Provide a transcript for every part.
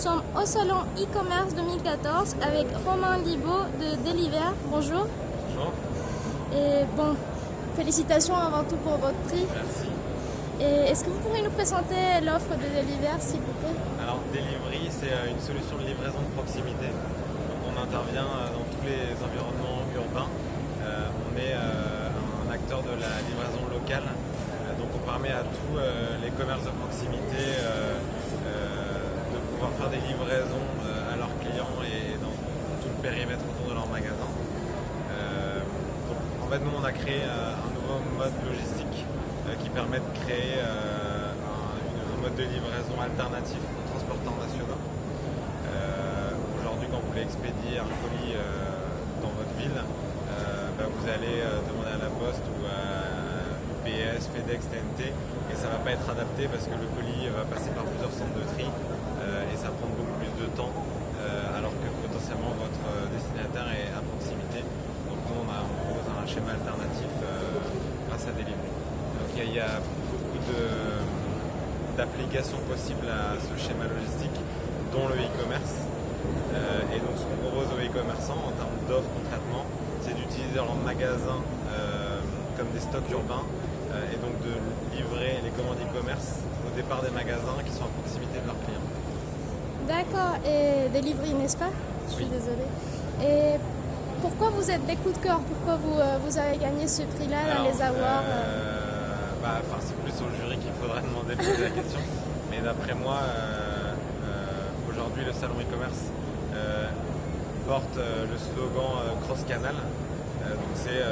sommes au salon e-commerce 2014 avec Romain Libaud de Deliver. Bonjour. Bonjour. Et bon, félicitations avant tout pour votre prix. Merci. Et est-ce que vous pourriez nous présenter l'offre de Deliver, s'il vous plaît? Alors, Delivery, c'est une solution de livraison de proximité. Donc, on intervient dans tous les environnements urbains. On est un acteur de la livraison locale. Donc, on permet à tous les commerces de proximité de pouvoir faire des livraisons à leurs clients et dans tout le périmètre autour de leur magasin. Donc, en fait, nous, on a créé un nouveau mode logistique qui permet de créer un mode de livraison alternatif aux transporteurs nationaux. Aujourd'hui, quand vous voulez expédier un colis dans votre ville, vous allez demander à la Poste ou à UPS, FedEx, TNT, et ça ne va pas être adapté parce que le colis va passer par plusieurs centres de tri et ça prend beaucoup plus de temps, alors que potentiellement votre destinataire est à proximité. Donc nous, on propose un schéma alternatif grâce à Delivery. Donc il y a beaucoup d'applications possibles à ce schéma logistique, dont le e-commerce. Et donc ce qu'on propose aux e-commerçants en termes d'offres concrètement, c'est d'utiliser leur magasin comme des stocks urbains et donc de livrer les commandes e-commerce au départ des magasins qui sont à proximité de leurs clients. D'accord, et Delivery, n'est-ce pas? Je suis désolée. Et pourquoi vous êtes des coups de cœur? Pourquoi vous avez gagné ce prix-là, les awards? C'est plus au jury qu'il faudrait demander de poser la question. Mais d'après moi, aujourd'hui, le salon e-commerce porte le slogan cross-canal. Donc c'est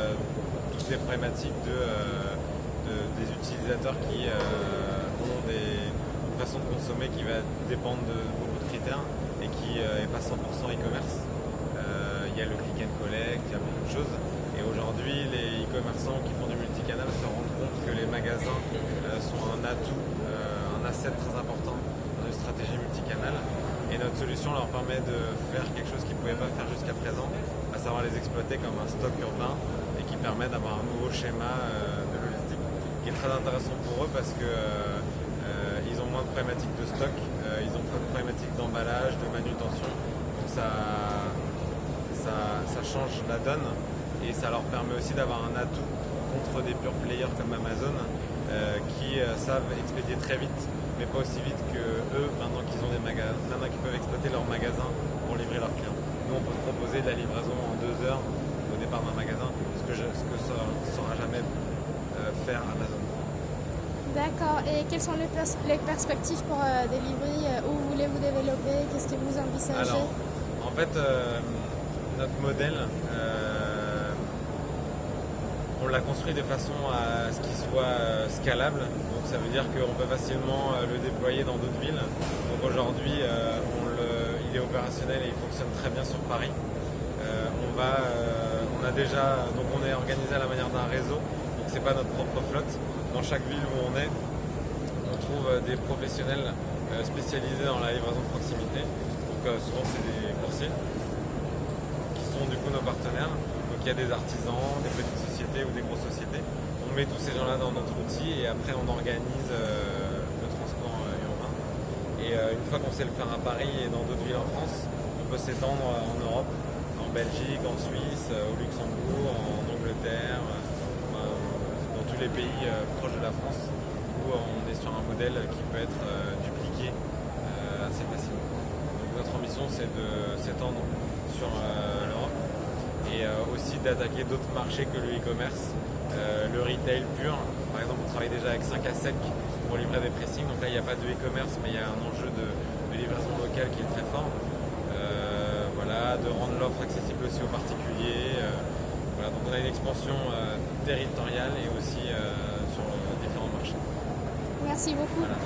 toutes les problématiques des utilisateurs qui ont une façon de consommer qui va dépendre de beaucoup de critères et qui n'est pas 100% e-commerce. Il y a le click and collect, il y a beaucoup de choses. Et aujourd'hui, les e-commerçants qui font du multicanal se rendent compte que les magasins sont un atout, un asset très important dans une stratégie multicanal. Et notre solution leur permet de faire quelque chose qu'ils ne pouvaient pas faire jusqu'à présent, à savoir les exploiter comme un stock urbain et qui permet d'avoir un nouveau schéma de logistique qui est très intéressant pour eux parce qu'ils ont moins de problématiques de stock, ils ont moins de problématiques d'emballage, de manutention. Donc ça change la donne et ça leur permet aussi d'avoir un atout contre des pure players comme Amazon qui savent expédier très vite, mais pas aussi vite que eux, maintenant qu'ils ont des magasins, maintenant qu'ils peuvent exploiter leurs magasins pour livrer leurs clients. Nous, on peut proposer de la livraison en 2 heures au départ d'un magasin, ce que ça ne saura jamais faire Amazon. D'accord, et quelles sont les perspectives pour Delivery? Où voulez-vous développer? Qu'est-ce que vous envisagez? Alors, en fait, notre modèle, on l'a construit de façon à ce qu'il soit scalable. Donc ça veut dire qu'on peut facilement le déployer dans d'autres villes. Donc aujourd'hui, il est opérationnel et il fonctionne très bien sur Paris. On est organisé à la manière d'un réseau. Donc c'est pas notre propre flotte. Dans chaque ville où on est, on trouve des professionnels spécialisés dans la livraison de proximité. Donc souvent c'est des coursiers qui sont du coup nos partenaires. Donc il y a des artisans, des petites sociétés ou des grosses sociétés. On met tous ces gens-là dans notre outil et après on organise le transport urbain. Et une fois qu'on sait le faire à Paris et dans d'autres villes en France, on peut s'étendre en Europe, en Belgique, en Suisse, au Luxembourg, en Angleterre, dans tous les pays proches de la France où on est sur un modèle qui peut être dupliqué assez facilement. Donc notre ambition c'est de s'étendre sur l'Europe et aussi d'attaquer d'autres marchés que le e-commerce, le retail pur. Par exemple, on travaille déjà avec 5 à sec pour livrer des pressings, donc là il n'y a pas de e-commerce mais il y a un enjeu de livraison locale qui est très fort. De rendre l'offre accessible aussi aux particuliers. Donc on a une expansion territoriale et aussi sur différents marchés. Merci beaucoup. Voilà.